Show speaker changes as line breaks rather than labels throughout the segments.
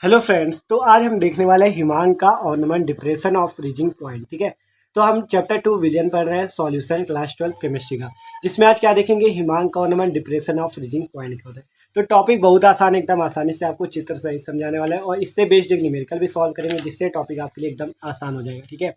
Hello friends, तो आज हम देखने वाले हैं हिमांक का ornament depression of freezing point. ठीक है, तो हम चैप्टर 2 विलियन पढ़ रहे हैं, सॉल्यूशन क्लास 12 केमिस्ट्री का, जिसमें आज क्या देखेंगे, हिमांक का ornament depression of freezing point क्या होता है। तो टॉपिक बहुत आसान है, एकदम आसानी से आपको चित्र सही समझाने वाला है और इससे बेस्ड एक न्यूमेरिकल भी सॉल्व करेंगे, जिससे टॉपिक आपके लिए एकदम आसान हो जाएगा। ठीक है,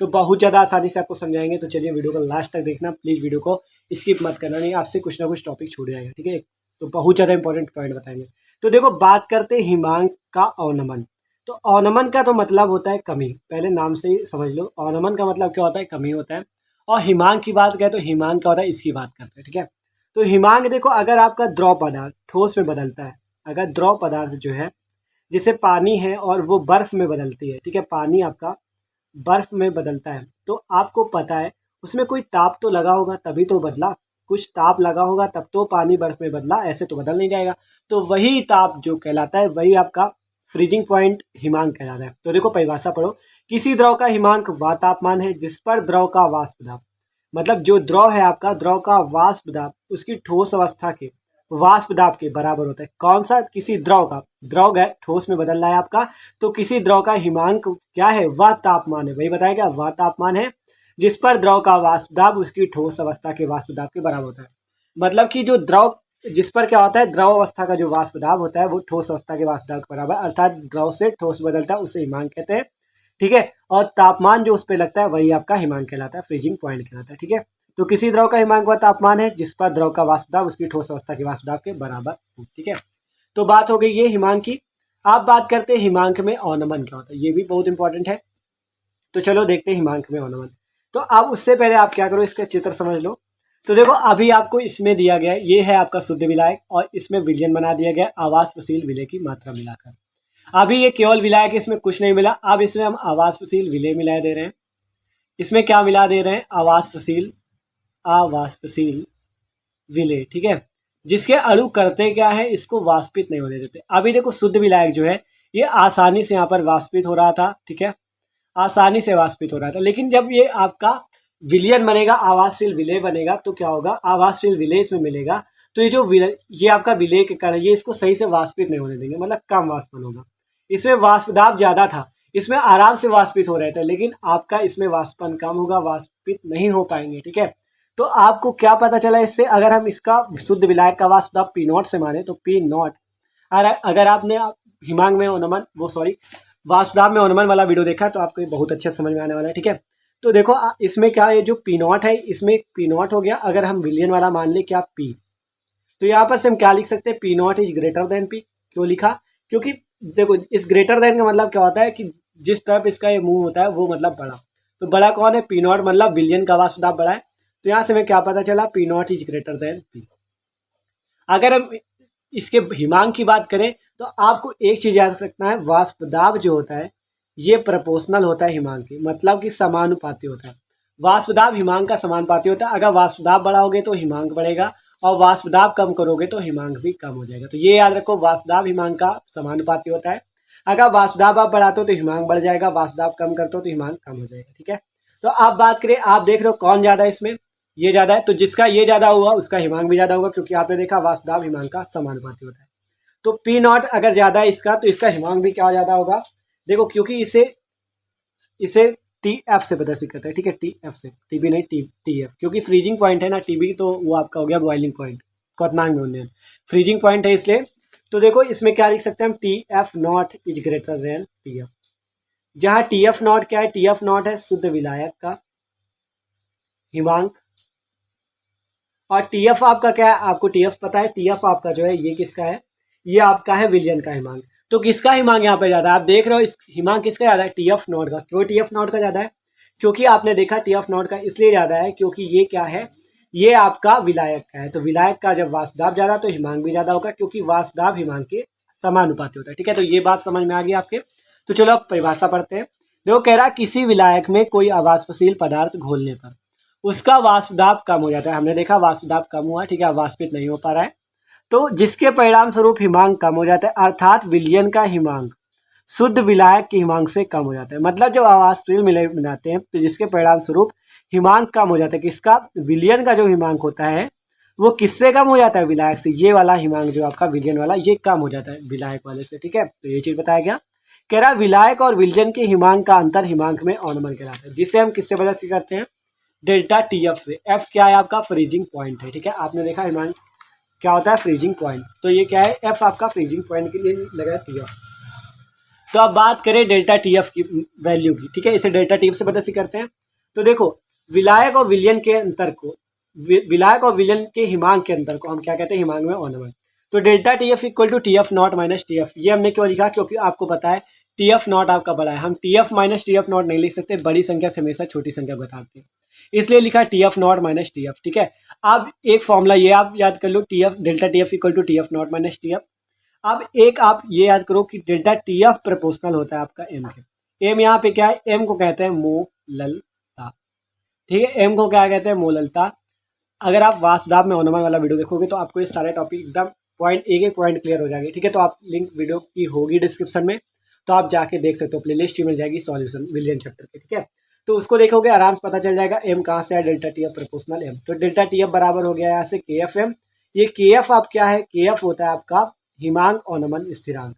तो बहुत ज़्यादा आसानी से आपको समझाएंगे। तो चलिए वीडियो को लास्ट तक देखना, प्लीज़ वीडियो को स्किप मत करना, नहीं आपसे कुछ ना कुछ टॉपिक छूट जाएगा। ठीक है, तो बहुत ज़्यादा इंपॉर्टेंट पॉइंट बताएंगे। तो देखो, बात करते हैं हिमांक का ऑर्नामेंट। तो ऑर्नामेंट का तो मतलब होता है कमी, पहले नाम से ही समझ लो। ऑर्नामेंट का मतलब क्या होता है, कमी होता है। और हिमांक की बात करें तो हिमांक का होता है, इसकी बात करते हैं। ठीक है, तो हिमांक देखो, अगर आपका द्रव पदार्थ ठोस में बदलता है, अगर द्रव पदार्थ जो है जैसे पानी है और वो बर्फ में बदलती है, ठीक है, पानी आपका बर्फ में बदलता है, तो आपको पता है उसमें कोई ताप तो लगा होगा तभी तो बदला, कुछ ताप लगा होगा तब तो पानी बर्फ में बदला, ऐसे तो बदल नहीं जाएगा। तो वही ताप जो कहलाता है वही आपका फ्रीजिंग पॉइंट हिमांक कहलाता है। तो देखो परिभाषा पढ़ो, किसी द्रव का हिमांक वह तापमान है जिस पर द्रव का वाष्प दाब, मतलब जो द्रव है आपका, द्रव का वाष्प दाब उसकी ठोस अवस्था के वाष्प दाब के बराबर होता है। कौन सा, किसी द्रव का, द्रव है ठोस में बदल रहा है आपका, तो किसी द्रव का हिमांक क्या है, वह तापमान है, वही बताएगा, वह तापमान है जिस पर द्रव का वाष्प दाब उसकी ठोस अवस्था के वाष्प दाब के बराबर होता है। मतलब कि जो द्रव, जिस पर क्या होता है, द्रव अवस्था का जो वाष्प दाब होता है वो ठोस अवस्था के वाष्प दाब के बराबर, अर्थात द्रव से ठोस बदलता है, उसे हिमांक कहते हैं। ठीक है, और तापमान जो उस पर लगता है वही आपका हिमांक कहलाता है, फ्रीजिंग पॉइंट कहलाता है। ठीक है, तो किसी द्रव का हिमांक वह तापमान है जिस पर द्रव का वाष्प दाब उसकी ठोस अवस्था के वाष्प दाब के बराबर हो। ठीक है, तो बात हो गई ये हिमांक की। आप बात करते हैं हिमांक में ऑर्नामेंट क्या होता है, ये भी बहुत इंपॉर्टेंट है। तो चलो देखते हैं हिमांक में ऑर्नामेंट। तो अब उससे पहले आप क्या करो, इसका चित्र समझ लो। तो देखो, अभी आपको इसमें दिया गया है, ये है आपका शुद्ध विलायक और इसमें विलयन बना दिया गया आवासशील विलय की मात्रा मिलाकर। अभी ये केवल विलायक, इसमें कुछ नहीं मिला, अब इसमें हम आवासशील विलय मिला दे रहे हैं। इसमें क्या मिला दे रहे हैं, आवासशील विलय। ठीक है, जिसके अणु करते क्या है, इसको वाष्पित नहीं होने देते। अभी देखो शुद्ध विलायक जो है ये आसानी से यहाँ पर वाष्पित हो रहा था। ठीक है, आसानी से वाष्पित हो रहा था, लेकिन जब ये आपका विलयन बनेगा, आवासशील विलय बनेगा, तो क्या होगा, आवासशील विलय इसमें मिलेगा, तो ये जो विलय, ये आपका विलय के कारण ये इसको सही से वाष्पित नहीं होने देंगे, मतलब कम वाष्पन होगा। इसमें वाष्प दाब ज़्यादा था, इसमें आराम से वाष्पित हो रहे थे, लेकिन आपका इसमें वाष्पन कम होगा, वाष्पित नहीं हो पाएंगे। ठीक है, तो आपको क्या पता चला इससे, अगर हम इसका शुद्ध विलायक का वाष्प दाब P0 से माने तो P0, अगर आपने हिमांक में ऑर्नामेंट, वो सॉरी वाष्प दाब में ऑर्नामेंट वाला वीडियो देखा तो आपको ये बहुत अच्छे समझ में आने वाला है। ठीक है, तो देखो इसमें क्या, ये जो P0 है इसमें P0 हो गया, अगर हम विलियन वाला मान ले क्या P, तो यहाँ पर से हम क्या लिख सकते हैं, P0 is greater than P। क्यों लिखा, क्योंकि देखो इस ग्रेटर देन का मतलब क्या होता है कि जिस तरफ इसका ये मुंह होता है वो मतलब बड़ा, तो बड़ा कौन है, P0, मतलब विलियन का वाष्प दाब बड़ा है। तो यहाँ से हमें क्या पता चला, P0 is greater than P। अगर हम इसके हिमांक की बात करें तो आपको एक चीज याद रखना है, वाष्प दाब जो होता है ये प्रोपोर्शनल होता है हिमांक की, मतलब कि समानुपाती होता है। वाष्प दाब हिमांक का समानुपाती होता है, अगर वाष्प दाब बढ़ाओगे तो हिमांक बढ़ेगा और वाष्प दाब कम करोगे तो हिमांक भी कम हो जाएगा। तो ये याद रखो, वाष्प दाब हिमांक का समानुपाती होता है, अगर वाष्प दाब आप बढ़ाते हो तो हिमांक बढ़ जाएगा, वाष्प दाब कम करते हो तो हिमांक कम हो जाएगा। ठीक है, तो आप बात करें, आप देख रहे हो कौन ज्यादा है इसमें, ये ज़्यादा है, तो जिसका ये ज़्यादा हुआ उसका हिमांक भी ज़्यादा होगा, क्योंकि आपने देखा वाष्प दाब हिमांक का समानुपाती होता है। तो P0 अगर ज़्यादा है इसका, तो इसका हिमांक भी क्या ज़्यादा होगा, देखो क्योंकि इसे इसे TF से प्रदर्शित करता है। ठीक है, TF से, TB नहीं, TF, क्योंकि फ्रीजिंग पॉइंट है ना, TB तो वो आपका हो गया बॉइलिंग पॉइंट, क्वथनांक में उन्नयन, फ्रीजिंग पॉइंट है इसलिए। तो देखो इसमें क्या लिख सकते हैं हम, TF0 is greater than TF, जहाँ TF0 क्या है, TF0 है शुद्ध विलायक का हिमांक, और TF आपका क्या है, आपको TF पता है, TF आपका जो है ये किसका है, ये आपका है विलयन का हिमांक। तो किसका हिमांक यहाँ पे ज़्यादा है, आप देख रहे हो इस हिमांक किसका ज़्यादा है, TF0 का। क्यों TF0 का ज़्यादा है, क्योंकि आपने देखा TF0 का इसलिए ज़्यादा है क्योंकि ये क्या है, ये आपका विलायक का है। तो विलायक का जब वाष्प दाब ज़्यादा तो हिमांक भी ज़्यादा होगा, क्योंकि वाष्प दाब हिमांक के समानुपाती होता है। ठीक है, तो ये बात समझ में आ गई आपके। तो चलो अब परिभाषा पढ़ते हैं। देखो कह रहा किसी विलायक में कोई अवाष्पशील पदार्थ घोलने पर उसका वाष्प दाब कम हो जाता है, हमने देखा वाष्प दाब कम हुआ, ठीक है, वाष्पित नहीं हो पा रहा है, तो जिसके परिणाम स्वरूप हिमांक कम हो जाता है, अर्थात विलयन का हिमांक शुद्ध विलायक के हिमांक से कम हो जाता है। मतलब जब अवाष्पशील मिलाते हैं तो जिसके परिणाम स्वरूप हिमांक कम हो जाता है, किसका, विलयन का जो हिमांक होता है वो किससे कम हो जाता है, विलायक से। ये वाला हिमांक जो आपका विलयन वाला, ये कम हो जाता है विलायक वाले से, ठीक है। तो ये चीज बताया गया। कह रहा विलायक और विलयन के हिमांक का अंतर हिमांक में ऑनमन कहलाता है, जिसे हम किससे बदल करते हैं, डेल्टा टी एफ से। एफ क्या है आपका, फ्रीजिंग पॉइंट है, ठीक है। आपने देखा हिमांक क्या होता है, फ्रीजिंग पॉइंट। तो ये क्या है, एफ आपका फ्रीजिंग पॉइंट के लिए लगा टी एफ। तो अब बात करें डेल्टा टी एफ की वैल्यू की, ठीक है। इसे डेल्टा टी एफ से बदल करते हैं। तो देखो विलायक और विलयन के अंतर को, विलायक और विलयन के हिमांक के अंतर को हम क्या कहते हैं, हिमांक में ऑनमन। तो delta T F equal to T F not minus T F. ये हमने क्यों लिखा, क्योंकि आपको पता है टी एफ नॉट आपका बड़ा है, हम T F minus T F not नहीं लिख सकते, बड़ी संख्या से हमेशा छोटी संख्या बताते हैं, इसलिए लिखा T F not minus T F, ठीक है। अब एक फॉर्मूला ये आप याद कर लो, T F delta T F equal to T F not minus T F. अब एक आप ये याद करो कि डेल्टा टी एफ प्रोपोर्शनल होता है आपका एम के। एम यहाँ पे क्या है, एम को कहते हैं मोललता, ठीक है। एम को क्या कहते हैं, मोललता। अगर आप वास्तव में ऑनमन वाला वीडियो देखोगे तो आपको ये सारे टॉपिक एकदम पॉइंट एक एक पॉइंट क्लियर हो जाएंगे, ठीक है। तो आप लिंक वीडियो की होगी डिस्क्रिप्शन में, तो आप जाके देख सकते हो, प्लेलिस्ट ही मिल जाएगी सॉल्यूशन विलियन चैप्टर के, ठीक है। तो उसको देखोगे आराम से पता चल जाएगा एम कहाँ से है, delta T F proportional M. तो डेल्टा टी एफ बराबर हो गया यहाँ से के एफ एम। ये के एफ आप क्या है, के एफ होता है आपका हिमांक ऑनमन स्थिरांक।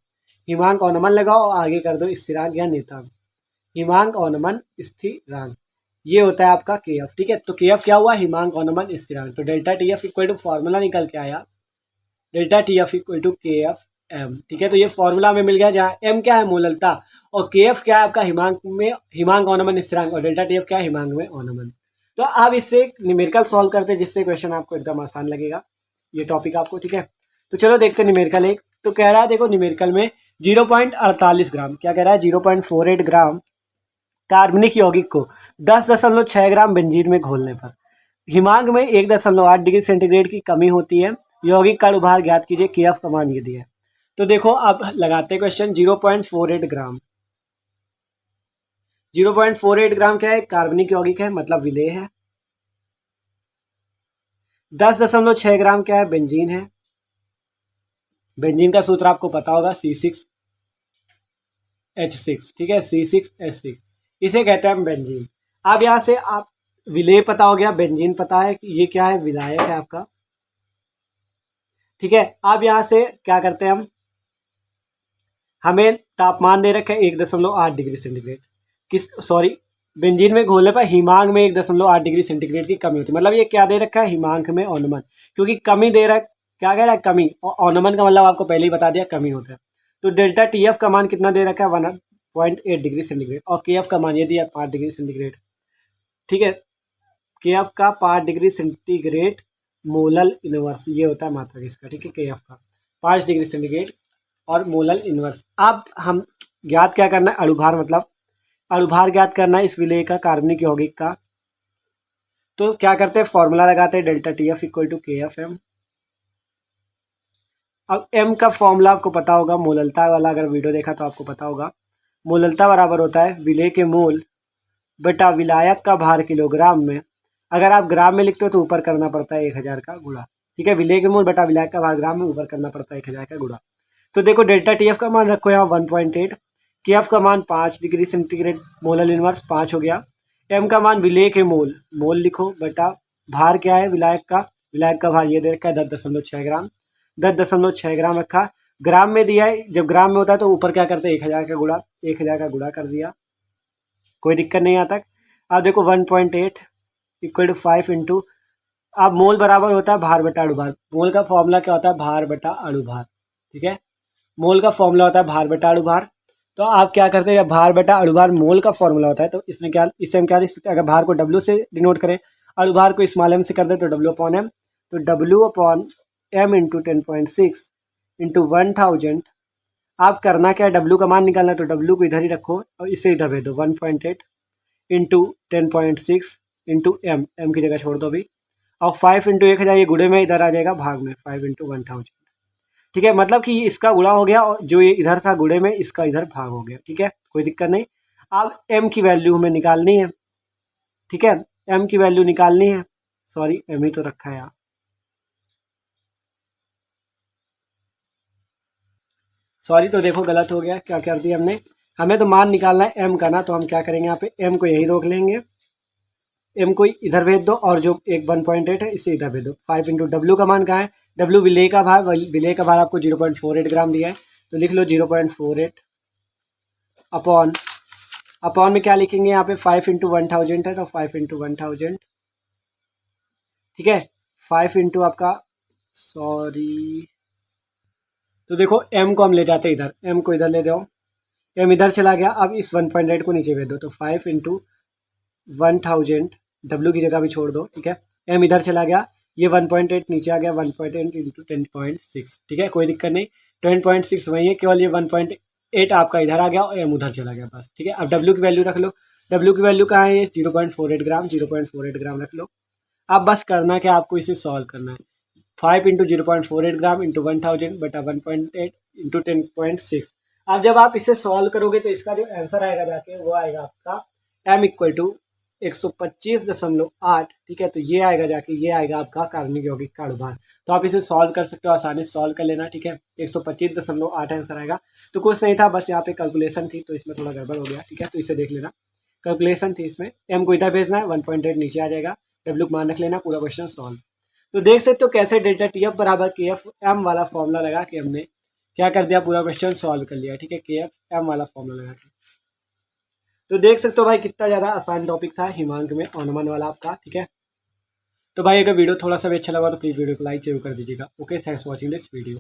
हिमांक ऑनमन लगाओ, आगे कर दो स्थिरांक या नेतांक, हिमांक ऑनमन स्थिरांक, ये होता है आपका के एफ, ठीक है। तो के एफ क्या हुआ, हिमांक ऑनमन स्थिरांक। तो delta T F equal to formula निकल के आया, delta T F equal to K F M, ठीक है। तो ये फॉर्मूला में मिल गया, जहाँ एम क्या है, मोललता, और के एफ क्या है आपका हिमांक में, हिमांक ऑनमन स्थिरांक, और डेल्टा टी एफ क्या है, हिमांक में ऑनमन। तो आप इससे न्यूमेरिकल सॉल्व करते हैं, जिससे क्वेश्चन आपको एकदम आसान लगेगा ये टॉपिक आपको, ठीक है। तो चलो देखते हैं न्यूमेरिकल एक। तो कह रहा है देखो न्यूमेरिकल में 0.48 ग्राम, क्या कह रहा है, 0.48 ग्राम कार्बनिक यौगिक को 10.6 ग्राम बेंजीन में घोलने पर हिमांक में 1.8 डिग्री सेंटीग्रेड की कमी होती है। यौगिक का अनुभार ज्ञात कीजिए, के एफ का मान ये दिया है। तो देखो अब लगाते हैं क्वेश्चन। 0.48 ग्राम, 0.48 ग्राम क्या है, कार्बनिक यौगिक है, मतलब विलेय है। 10.6 ग्राम क्या है, बेंजीन है। बेंजीन का सूत्र आपको पता होगा, C6H6, ठीक है, C6H6, इसे कहते हैं हम बेंजीन। अब यहाँ से आप विलेय पता हो गया, बेंजीन पता है कि ये क्या है, विलायक है आपका, ठीक है। अब यहाँ से क्या करते हैं हम, हमें तापमान दे रखा है 1.8 डिग्री सेंटीग्रेड, किस सॉरी बेंजीन में घोलने पर हिमांक में 1.8 डिग्री सेंटीग्रेड की कमी होती है। मतलब ये क्या दे रखा है, हिमांक में ऑनमन, क्योंकि कमी दे रहा है, क्या कह रहा है, कमी, और ऑनमन का मतलब आपको पहले ही बता दिया कमी होता है। तो डेल्टा टी एफ का मान कितना दे रखा है, 1.8 डिग्री सेंटीग्रेड, और के एफ का मान ये दिया 5 डिग्री सेंटीग्रेड, ठीक है। के एफ का 5 डिग्री सेंटीग्रेड मोलल इनवर्स, ये होता है मात्रक इसका, ठीक है। के एफ का 5 डिग्री सेंटीग्रेड और मोलल इनवर्स। अब हम ज्ञात क्या करना है, अणुभार, मतलब अणुभार ज्ञात करना है इस विलेय का, कार्बनिक यौगिक का। तो क्या करते हैं, फॉर्मूला लगाते हैं, delta T F equal to K F M. अब एम का फॉर्मूला आपको पता होगा, मोललता वाला, अगर वीडियो देखा तो आपको पता होगा। मोललता बराबर होता है विलेय के मोल बटा विलायक का भार किलोग्राम में। अगर आप ग्राम में लिखते हो तो ऊपर करना पड़ता है 1000 का गुणा, ठीक है। विलेय के मोल बटा विलायक का भार ग्राम में, ऊपर करना पड़ता है 1000 का गुणा। तो देखो डेल्टा टी एफ का मान रखो यहाँ 1.8, के एफ का मान 5 डिग्री सेंटीग्रेड, मोलल इनवर्स 5 हो गया। एम का मान विलेय के मोल, मोल लिखो, बटा भार क्या है विलायक का, विलायक का भार ये दे रखा है 10.6 ग्राम, 10.6 ग्राम रखा, ग्राम में दिया है। जब ग्राम में होता है तो ऊपर क्या करते हैं, 1000 का गुणा, 1000 का गुणा कर दिया, कोई दिक्कत नहीं आता। अब देखो 1.8 इक्वल टू 5 इंटू, अब मोल बराबर होता है भार बटा अणुभार। मोल का फॉर्मूला क्या होता है, भार बटा अणुभार, ठीक है। मोल का फॉर्मूला होता है भार बटा अणुभार। तो आप क्या करते हैं, भार बटा अणुभार मोल का फॉर्मूला होता है, तो इसमें क्या, इससे हम क्या लिख सकते हैं, अगर भार को डब्ल्यू से डिनोट करें, अणुभार को स्मॉल एम से कर दे तो डब्ल्यू अपॉन एम, तो W upon M into 10.6 into 1000। आप करना क्या है, डब्ल्यू का मान निकालना है, तो डब्ल्यू को इधर ही रखो और इसे इधर भेज दो, 1.8 इंटू 10.6 इंटू एम, एम की जगह छोड़ दो अभी, और 5 इंटू 1000, ये गुणे में इधर आ जाएगा भाग में, 5 इंटू 1000, ठीक है। मतलब कि इसका गुणा हो गया और जो ये इधर था गुणे में, इसका इधर भाग हो गया, ठीक है, कोई दिक्कत नहीं। अब एम की वैल्यू हमें निकालनी है, ठीक है, एम की वैल्यू निकालनी है, सॉरी एम ही तो रखा है यहाँ, सॉरी, तो देखो गलत हो गया, क्या कर दिया हमने, हमें तो मान निकालना है एम का ना, तो हम क्या करेंगे, यहाँ पे एम को यही रोक लेंगे, एम को इधर भेज दो और जो एक 1.8 है इसे इधर भेज दो। 5 इंटू डब्ल्यू का मान कहाँ है, डब्ल्यू विलेय का भार, विलेय का भार आपको 0.48 ग्राम दिया है, तो लिख लो 0.48 अपॉन, अपॉन में क्या लिखेंगे यहाँ पे 5 इंटू 1000 है, तो 5 इंटू 1000, ठीक है। 5 इंटू आपका, सॉरी, तो देखो एम को हम ले जाते हैं इधर, एम को इधर ले जाओ, एम इधर चला गया, अब इस 1.8 को नीचे भेज दो, तो 5 इंटू 1000, डब्ल्यू की जगह भी छोड़ दो, ठीक है। एम इधर चला गया, ये 1.8 नीचे आ गया, 1.8 इंटू 10.6, ठीक है, कोई दिक्कत नहीं, 10.6 वही है, केवल ये 1.8 आपका इधर आ गया और एम उधर चला गया, बस, ठीक है। अब डब्ल्यू की वैल्यू रख लो, डब्ल्यू की वैल्यू कहाँ है, ये 0.48 ग्राम, 0.48 ग्राम रख लो। अब बस करना क्या, आपको इसे सॉल्व करना है। 5 इंटू 0.48 ग्राम इंटू 1000 बटा 1.8 इंटू 10.6। अब जब आप इसे सॉल्व करोगे तो इसका जो आंसर आएगा जाके वो आएगा आपका m इक्वल टू 125.8, ठीक है। तो ये आएगा जाके, ये आएगा आपका कार्बनिक यौगिक का अणुभार। तो आप इसे सॉल्व कर सकते हो, आसानी से सॉल्व कर लेना, ठीक है। 125.8 आंसर आएगा। तो कुछ नहीं था, बस यहाँ पे कैलकुलेशन थी, तो इसमें थोड़ा गड़बड़ हो गया, ठीक है। तो इसे देख लेना, कैलकुलेशन थी इसमें, एम को इधर भेजना है, 1.8 नीचे आ जाएगा, डब्ल्यू मान रख लेना, पूरा क्वेश्चन सॉल्व। तो देख सकते हो कैसे डेल्टा टी एफ बराबर के एफ एम वाला फॉर्मूला लगा के हमने क्या कर दिया, पूरा क्वेश्चन सॉल्व कर लिया, ठीक है, के एफ एम वाला फॉर्मूला लगा के। तो देख सकते हो भाई कितना ज़्यादा आसान टॉपिक था हिमांक में अनुमान वाला आपका, ठीक है। तो भाई अगर वीडियो थोड़ा सा भी अच्छा लगा तो प्लीज़ वीडियो को लाइक जरूर कर दीजिएगा। Okay, thanks for watching this video.